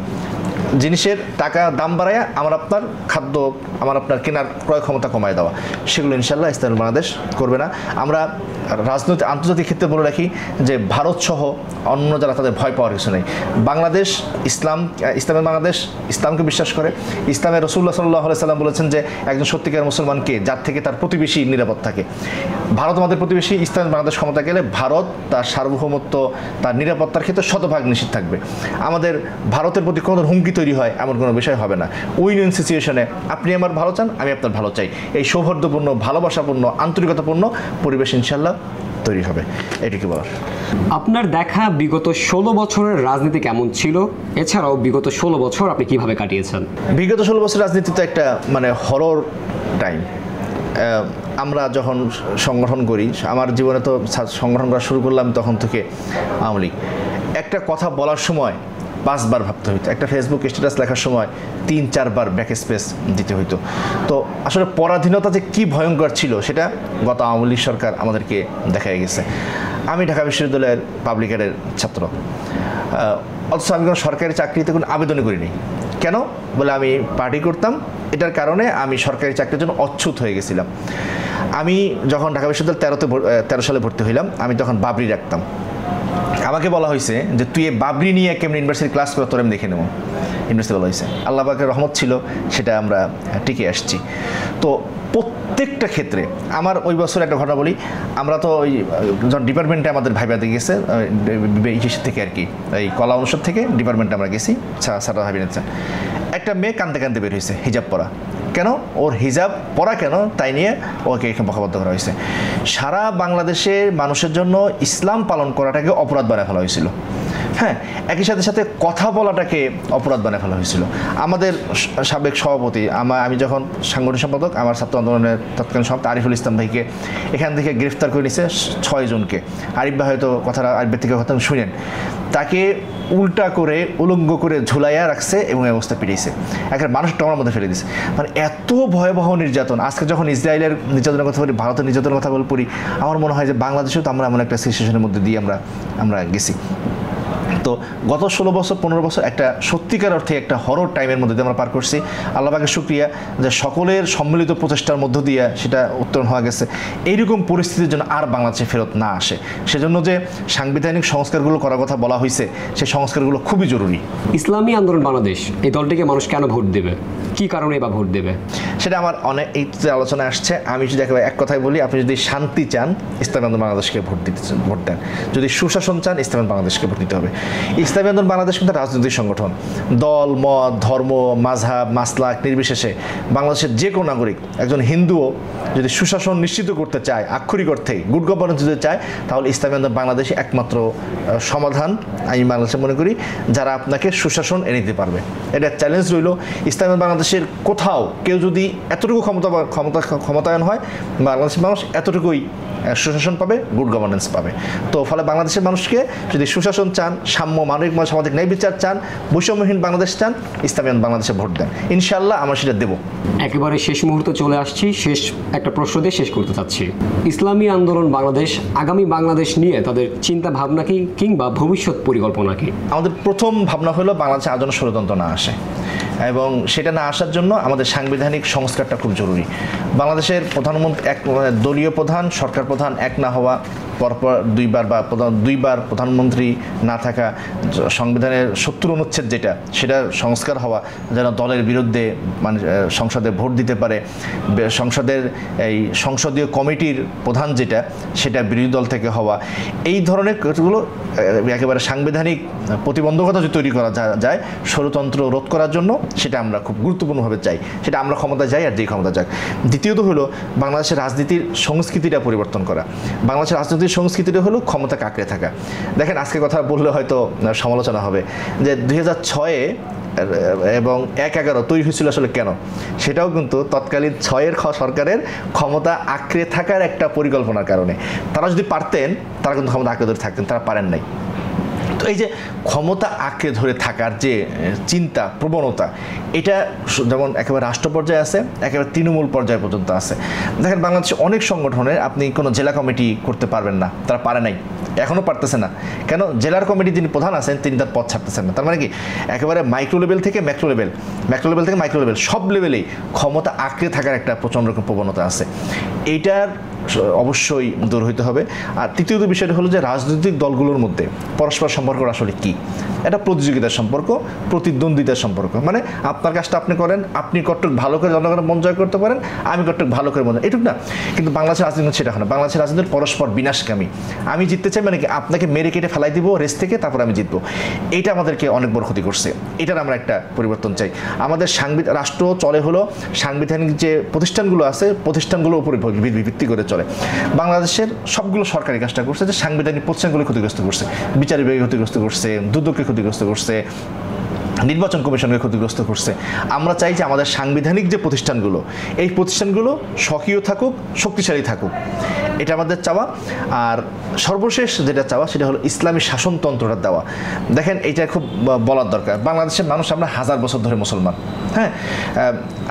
Speaker 2: জিনিসের টাকা দাম বাড়ায় আমার আপনার খাদ্য, আমার আপনার কেনার ক্রয় ক্ষমতা কমায় দেওয়া, সেগুলো ইনশাল্লাহ ইসলামী বাংলাদেশ করবে না। আমরা রাজনৈতিক আন্তর্জাতিক ক্ষেত্রে বলে রাখি যে ভারত সহ অন্য যারা, তাদের ভয় পাওয়ার কিছু নেই। বাংলাদেশ ইসলামের বাংলাদেশ ইসলামকে বিশ্বাস করে। ইসলামের রাসূলুল্লাহ সাল্লাল্লাহু আলাইহি সাল্লাম বলেছেন যে একজন সত্যিকার মুসলমানকে যার থেকে তার প্রতিবেশী নিরাপদ থাকে। ভারত আমাদের প্রতিবেশী। ইসলামের বাংলাদেশ ক্ষমতা গেলে ভারত তার সার্বভৌমত্ব, তার নিরাপত্তার ক্ষেত্রে শতভাগ নিশ্চিত থাকবে। আমাদের ভারতের প্রতি কোনো হুমকি তৈরি হয় এমন কোনো বিষয় হবে না। উইন উইন সিচুয়েশনে আপনি আমার ভালো চান, আমি আপনার ভালো চাই, এই সৌহার্দ্যপূর্ণ, ভালোবাসাপূর্ণ, আন্তরিকতাপূর্ণ পরিবেশ ইনশাল্লাহ তৈরি হবে। এটুকু বলার।
Speaker 1: আপনার দেখা বিগত 16 বছরের রাজনীতি কেমন ছিল? এছাড়াও বিগত 16 বছর আপনি কিভাবে কাটিয়েছেন?
Speaker 2: বিগত 16 বছর রাজনীতি তো একটা মানে হরর টাইম। আমরা যখন সংগঠন করি, আমার জীবনে তো সংগঠন করা শুরু করলাম তখন থেকে আওয়ামী লীগ। একটা কথা বলার সময় 5 বার ভাবতে হইতো, একটা ফেসবুক স্ট্যাটাস লেখার সময় 3-4 বার ব্যাক স্পেস দিতে হইতো। তো আসলে পরাধীনতা যে কী ভয়ঙ্কর ছিল সেটা গত আওয়ামী লীগ সরকার আমাদেরকে দেখাই গেছে। আমি ঢাকা বিশ্ববিদ্যালয়ের পাবলিকের ছাত্র, অথচ আমি কোনো সরকারি চাকরিতে কোনো আবেদনই করিনি। কেন? বলে আমি পার্টি করতাম, এটার কারণে আমি সরকারি চাকরির জন্য অচ্ছুত হয়ে গেছিলাম। আমি যখন ঢাকা বিশ্ববিদ্যালয় 13 সালে ভর্তি হইলাম, আমি তখন বাবরি রাখতাম। আমাকে বলা হয়েছে যে তুই এই বাবরি নিয়ে কেমন ইউনিভার্সিটি ক্লাস করে তোর আমি দেখে নেব। ইউনিভার্সিটি বলা হয়েছে, আল্লাহ পাকের রহমত ছিল, সেটা আমরা টিকে আসছি। তো প্রত্যেকটা ক্ষেত্রে আমার ওই বছর একটা ঘটনা বলি। আমরা তো ওই যখন ডিপার্টমেন্টে আমাদের ভাইবা দিয়ে গেছে থেকে আর কি, এই কলা অনুষদ থেকে ডিপার্টমেন্টে আমরা গেছি, স্যাররা ভাবি নিচ্ছেন। একটা মেয়ে কাঁদতে কাঁদতে বের হয়েছে হিজাব পরা। কেন? ওর হিজাব পরা কেন তাই নিয়ে ওকে এখানে বকাবদ্ধ করা হয়েছে। সারা বাংলাদেশের মানুষের জন্য ইসলাম পালন করাটাকে অপরাধ বানায় ফেলা হয়েছিল। হ্যাঁ, একই সাথে সাথে কথা বলাটাকে অপরাধ বানিয়ে ফেলা হয়েছিল। আমাদের সাবেক সভাপতি, আমি যখন সাংগঠনিক সম্পাদক, আমার ছাত্র আন্দোলনের তৎকালীন সভাপতি আরিফুল ইসলাম ভাইকে এখান থেকে গ্রেফতার করে নিয়েছে 6 জনকে। আরিফ ভাই হয়তো কথাটা আরিফের থেকে কথা শুনেন। তাকে উল্টা করে উলঙ্গ করে ঝুলাইয়া রাখছে এবং এই অবস্থা পিটিয়েছে, একটা মানুষ টমার মধ্যে ফেলে দিয়েছে। মানে এত ভয়াবহ নির্যাতন। আজকে যখন ইসরায়েলের নির্যাতনের কথা বলি, ভারতের নির্যাতনের কথা বলি, আমার মনে হয় যে বাংলাদেশেও তো আমরা এমন একটা সিচুয়েশনের মধ্যে দিয়ে আমরা গেছি। তো গত 16 বছর 15 বছর একটা সত্যিকার অর্থে একটা হরর টাইমের মধ্যে দিয়ে আমরা পার করছি। আল্লাহ পাকের শুকরিয়া যে সকলের সম্মিলিত প্রচেষ্টার মধ্য দিয়ে সেটা উত্তরণ হয়ে গেছে। এইরকম পরিস্থিতির জন্য আর বাংলাদেশে ফেরত না আসে, সেজন্য যে সাংবিধানিক সংস্কারগুলো করার কথা বলা হয়েছে, সেই সংস্কারগুলো খুবই জরুরি।
Speaker 1: ইসলামী আন্দোলন বাংলাদেশ এই দলটিকে মানুষ কেন ভোট দেবে, কি কারণে বা ভোট দেবে,
Speaker 2: সেটা আমার অনেক এই আলোচনায় আসছে। আমি যদি একেবারে এক কথায় বলি, আপনি যদি শান্তি চান ইসলামী আন্দোলন বাংলাদেশকে ভোট দেন। যদি সুশাসন চান ইসলামী বাংলাদেশকে ভোট দিতে হবে। ইসলামী আন্দোলন বাংলাদেশ কিন্তু রাজনৈতিক সংগঠন। দল, মত, ধর্ম, মাযহাব, মাসলাক নির্বিশেষে বাংলাদেশের যে কোনো নাগরিক, একজন হিন্দুও যদি সুশাসন নিশ্চিত করতে চায়, আক্ষরিক অর্থে গুড গভর্নেন্স যদি চায়, তাহলে ইসলামী আন্দোলন বাংলাদেশই একমাত্র সমাধান আমি বাংলাদেশে মনে করি, যারা আপনাকে সুশাসন এনে দিতে পারবে। এটা চ্যালেঞ্জ রইল। ইসলামী বাংলাদেশের কোথাও কেউ যদি এতটুকু ক্ষমতায়ন হয়, বাংলাদেশের মানুষ এতটুকুই সুশাসন পাবে, গুড গভর্নেন্স পাবে। তো ফলে বাংলাদেশের মানুষকে যদি সুশাসন চান, সাম্য, মানবিক সামাজিক ন্যায় বিচার চান, বৈষম্যহীন বাংলাদেশ চান, ইসলামী বাংলাদেশে ভোট দেন, ইনশাআল্লাহ আমরা সেটা দেবো।
Speaker 1: একেবারে শেষ মুহূর্তে চলে আসছি, শেষ একটা প্রশ্ন দিয়ে শেষ করতে চাচ্ছি। ইসলামী আন্দোলন বাংলাদেশ আগামী বাংলাদেশ নিয়ে তাদের চিন্তা ভাবনা কি, কিংবা ভবিষ্যৎ পরিকল্পনা কি?
Speaker 2: আমাদের প্রথম ভাবনা হলো বাংলাদেশে আর যেন ষড়যন্ত্র না আসে, এবং সেটা না আসার জন্য আমাদের সাংবিধানিক সংস্কারটা খুব জরুরি। বাংলাদেশের প্রধানমন্ত্রী দলীয় প্রধান, সরকার প্রধান এক না হওয়া, পরপর দুইবার প্রধানমন্ত্রী না থাকা, সংবিধানের ৭০ অনুচ্ছেদ যেটা সেটা সংস্কার হওয়া, যেন দলের বিরুদ্ধে মানে সংসদে ভোট দিতে পারে, সংসদের এই সংসদীয় কমিটির প্রধান যেটা সেটা বিরোধী দল থেকে হওয়া, এই ধরনের কাজগুলো একেবারে সাংবিধানিক প্রতিবন্ধকতা যদি তৈরি করা যায় ষড়যন্ত্র রোধ করার জন্য, সেটা আমরা খুব গুরুত্বপূর্ণভাবে চাই। সেটা আমরা ক্ষমতা যাই আর যেই ক্ষমতা যাক। দ্বিতীয়ত হলো বাংলাদেশের রাজনীতির সংস্কৃতিটা পরিবর্তন করা। বাংলাদেশের রাজনীতির সংস্কৃতিটা হলো ক্ষমতা কাঁকড়ে থাকা। দেখেন, আজকে কথা বললে হয়তো সমালোচনা হবে যে 2006-এ এবং 1-11 তৈরি হয়েছিল আসলে কেন, সেটাও কিন্তু তৎকালীন 6-এর সরকারের ক্ষমতা আঁকড়ে থাকার একটা পরিকল্পনার কারণে। তারা যদি পারতেন তারা কিন্তু ক্ষমতা আঁকড়ে ধরে থাকতেন, তারা পারেন নাই। তো এই যে ক্ষমতা আঁকড়ে ধরে থাকার যে চিন্তা প্রবণতা, এটা যেমন একেবারে রাষ্ট্র পর্যায়ে আছে, একেবারে তৃণমূল পর্যায় পর্যন্ত আছে। দেখেন, বাংলাদেশে অনেক সংগঠনের আপনি কোনো জেলা কমিটি করতে পারবেন না, তারা পারে নাই, এখনও পারতেছে না। কেন? জেলার কমিটি যিনি প্রধান আছেন তিনি তার পদ ছাড়তেছেন না। তার মানে কি, একেবারে মাইক্রো লেভেল থেকে ম্যাক্রো লেভেল, ম্যাক্রো লেভেল থেকে মাইক্রো লেভেল, সব লেভেলেই ক্ষমতা আঁকড়ে থাকার একটা প্রচণ্ড রকম প্রবণতা আছে। এইটার অবশ্যই দূর হইতে হবে। আর তৃতীয়ত বিষয়টা হলো যে রাজনৈতিক দলগুলোর মধ্যে পরস্পর সম্পর্ক আসলে কি, এটা প্রতিযোগিতার সম্পর্ক, প্রতিদ্বন্দ্বিতার সম্পর্ক। মানে আপনার কাজটা আপনি করেন, আপনি কতটুকু ভালো করে জনগণের মন জয় করতে পারেন, আমি কতটুকু ভালো করে মন জয়, এটুকু না। কিন্তু বাংলাদেশের রাজনীতি সেটা হয় না। বাংলাদেশের রাজনীতি পরস্পর বিনাশকামী। আমি জিততে চাই মানে কি, আপনাকে মেরে কেটে ফেলাই দিব রেস থেকে, তারপর আমি জিতবো। এইটা আমাদেরকে অনেক বড় ক্ষতি করছে। এটার আমরা একটা পরিবর্তন চাই। আমাদের রাষ্ট্র চলে হলো সাংবিধানিক যে প্রতিষ্ঠানগুলো আছে, প্রতিষ্ঠানগুলোর উপরে ভিত্তি করে চলে। বাংলাদেশের সবগুলো সরকারি কাজটা করছে যে সাংবিধানিক প্রতিষ্ঠানগুলো ক্ষতিগ্রস্ত করছে, বিচার বিভাগকে ক্ষতিগ্রস্ত করছে, দুদককে ক্ষতিগ্রস্ত করছে, নির্বাচন কমিশনকে ক্ষতিগ্রস্ত করছে। আমরা চাই যে আমাদের সাংবিধানিক যে প্রতিষ্ঠানগুলো, এই প্রতিষ্ঠানগুলো সক্রিয় থাকুক, শক্তিশালী থাকুক, এটা আমাদের চাওয়া। আর সর্বশেষ যেটা চাওয়া সেটা হলো ইসলামী শাসনতন্ত্রটা দেওয়া। দেখেন, এইটা খুব বলার দরকার। বাংলাদেশের মানুষ আমরা 1000 বছর ধরে মুসলমান। হ্যাঁ,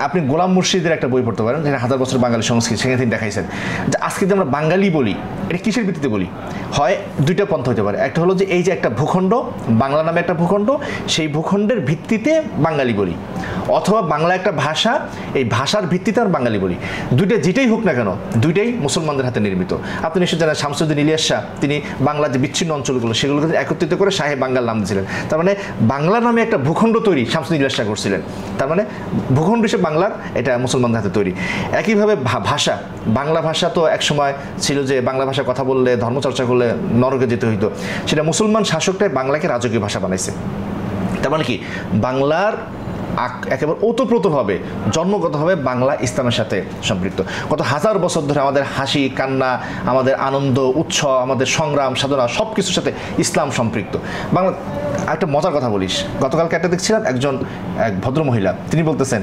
Speaker 2: আপনি গোলাম মুর্শিদের একটা বই পড়তে পারেন, যেটা 1000 বছর বাঙালি সংস্কৃতি, সেখানে তিনি দেখাইছেন যে আজকে যে আমরা বাঙালি বলি, এটা কিসের ভিত্তিতে বলি? হয় দুইটা পন্থা হতে পারে। একটা হলো যে এই যে একটা ভূখণ্ড, বাংলা নামে একটা ভূখণ্ড, সেই ভূখণ্ডের ভিত্তিতে বাঙালি বলি, অথবা বাংলা একটা ভাষা, এই ভাষার ভিত্তিতে আর বাঙালি বলি। দুইটা যেটাই হোক না কেন, দুইটাই মুসলমানদের হাতে নির্মিত। আপনি নিশ্চয় জানেন শামসুদ্দিন ইলিয়াস শাহ, তিনি বাংলার যে বিচ্ছিন্ন অঞ্চলগুলো সেগুলোকে একত্রিত করে শাহে বাঙ্গাল নাম দিয়েছিলেন। তার মানে বাংলা নামে একটা ভূখণ্ড তৈরি শামসুদ্দিন ইলিয়াস শাহ করছিলেন। তার মানে ভূখণ্ড হিসেবে বাংলার, এটা মুসলমানদের হাতে তৈরি। একইভাবে ভাষা, বাংলা ভাষা তো একসময় ছিল যে বাংলা ভাষা কথা বললে, ধর্মচর্চা করলে নরকে যেতে হইতো। সেটা মুসলমান শাসকরাই বাংলাকে রাজকীয় ভাষা বানাইছে। তার মানে কি, বাংলার একেবারে ওতপ্রোতভাবে জন্মগতভাবে বাংলা ইসলামের সাথে সম্পৃক্ত। গত 1000 বছর ধরে আমাদের হাসি কান্না, আমাদের আনন্দ উৎসব, আমাদের সংগ্রাম সাধনা সব কিছুর সাথে ইসলাম সম্পৃক্ত। বাংলা একটা মজার কথা বলিস, গতকালকে একটা দেখছিলাম এক ভদ্রমহিলা, তিনি বলতেছেন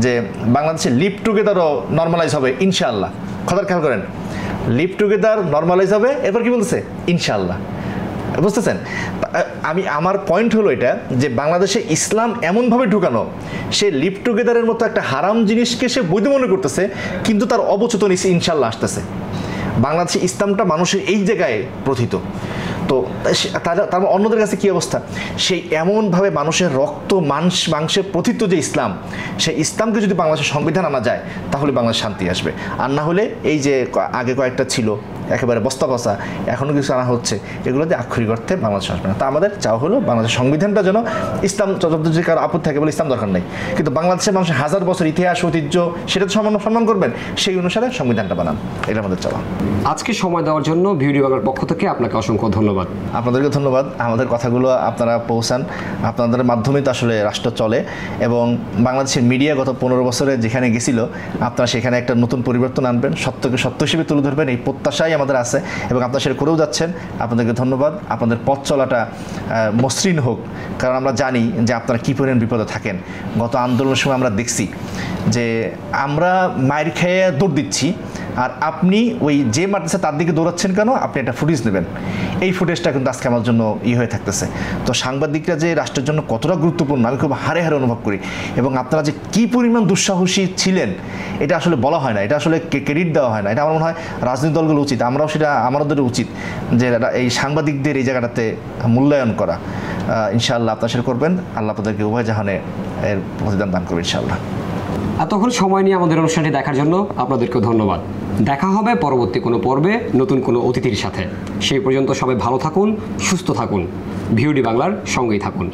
Speaker 2: যে বাংলাদেশে লিভ টুগেদারও নর্মালাইজ হবে ইনশাআল্লাহ। কথার খেয়াল করেন, লিভ টুগেদার নর্মালাইজ হবে, এরপর কি বলতেছে? ইনশাআল্লাহ। বুঝতেছেন? আমার পয়েন্ট হলো এটা যে বাংলাদেশে ইসলাম এমনভাবে ঢুকানো, সে লিভ টুগেদারের মতো একটা হারাম জিনিসকে সে বৈধ মনে করতেছে, কিন্তু তার অবচেতন ইনশাআল্লাহ আসতেছে। বাংলাদেশে ইসলামটা মানুষের এই জায়গায় প্রথিত। তো তার অন্যদের কাছে কী অবস্থা? সেই এমনভাবে মানুষের রক্ত মাংসে প্রথিত যে ইসলাম, সেই ইসলামকে যদি বাংলাদেশের সংবিধান আনা যায় তাহলে বাংলাদেশ শান্তি আসবে। আর না হলে এই যে আগে কয়েকটা ছিল একেবারে বস্তা কষা, এখনও কিছু আনা হচ্ছে, এগুলো দিয়ে আক্ষরিক অর্থে বাংলাদেশ আসবে না। তা আমাদের চাওয়া হলো বাংলাদেশের সংবিধানটা যেন ইসলাম, যদি কারো আপত্তি থাকে বলে ইসলাম দরকার নেই, কিন্তু বাংলাদেশের মানুষের 1000 বছর ইতিহাস ঐতিহ্য সেটা তো সম্মান করবেন, সেই অনুসারে সংবিধানটা বানান, এটা আমাদের চাওয়া।
Speaker 1: আজকে সময় দেওয়ার জন্য ভিডিও বাংলার পক্ষ থেকে আপনাকে অসংখ্য ধন্যবাদ।
Speaker 2: আপনাদেরকে ধন্যবাদ। আমাদের কথাগুলো আপনারা পৌঁছান, আপনাদের মাধ্যমে তো আসলে রাষ্ট্র চলে। এবং বাংলাদেশের মিডিয়া গত 15 বছরে যেখানে গেছিল, আপনারা সেখানে একটা নতুন পরিবর্তন আনবেন, সত্যকে সত্য হিসেবে তুলে ধরবেন, এই প্রত্যাশাই আমাদের আছে এবং আপনারা সেটা করেও যাচ্ছেন। আপনাদেরকে ধন্যবাদ। আপনাদের পথ চলাটা মসৃণ হোক, কারণ আমরা জানি যে আপনারা কী পরিমাণ বিপদে থাকেন। গত আন্দোলনের সময় আমরা দেখছি যে আমরা মায়ের খেয়ে দৌড় দিচ্ছি, আর আপনি ওই যে মারতেছে তার দিকে দৌড়াচ্ছেন কেন, আপনি একটা ফুটেজ নেবেন। এই ফুটেজটা কিন্তু আজকে আমার জন্য হয়ে থাকতেছে। তো সাংবাদিকরা যে রাষ্ট্রের জন্য কতটা গুরুত্বপূর্ণ আমি খুব হারে হারে অনুভব করি, এবং আপনারা যে কী পরিমাণ দুঃসাহসী ছিলেন এটা আসলে বলা হয় না, এটা আসলে ক্রেডিট দেওয়া হয় না। এটা আমার মনে হয় রাজনৈতিক দলগুলো উচিত, আমরাও সেটা আমাদের উচিত যে এই সাংবাদিকদের এই জায়গাটাতে মূল্যায়ন করা। ইনশাআল্লাহ আপনারা সেটা করবেন। আল্লাহ আপনাদেরকে উভয় জাহানে এর প্রতিদান দান করবে ইনশাআল্লাহ।
Speaker 1: এতক্ষণ সময় নিয়ে আমাদের অনুষ্ঠানটি দেখার জন্য আপনাদেরকেও ধন্যবাদ। দেখা হবে পরবর্তী কোনো পর্বে নতুন কোনো অতিথির সাথে। সেই পর্যন্ত সবাই ভালো থাকুন, সুস্থ থাকুন, ভিওডি বাংলার সঙ্গেই থাকুন।